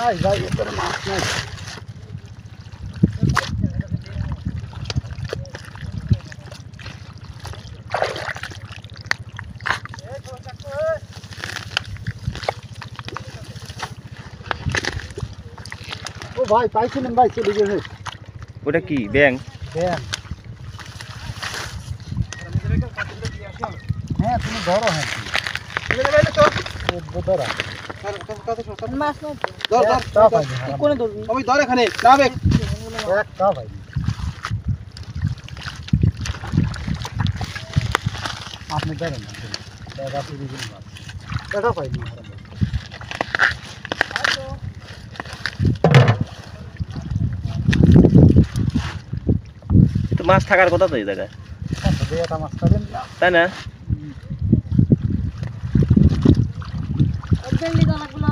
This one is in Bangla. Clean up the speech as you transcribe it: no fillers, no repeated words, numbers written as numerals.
নাই ভাই এদের মাছ নাই। ও ভাই পাইছিলেন ভাই চলে গেছে। ওটা কি ব্যাং? ব্যাং। হ্যাঁ তুমি ধরো। হ্যাঁ ধরো মাছ নাই ধর ভাই কোনে ধরবি আমি ধর এখানে নাবে একটা ভাই আপনি ধরেন না দাদা চলে গেল মাছ এটা পাইনি। তো মাছ থাকার কথা তো এই জায়গায়, এটা মাছ খাবেন তাই না? একদিন লিগা লাগলো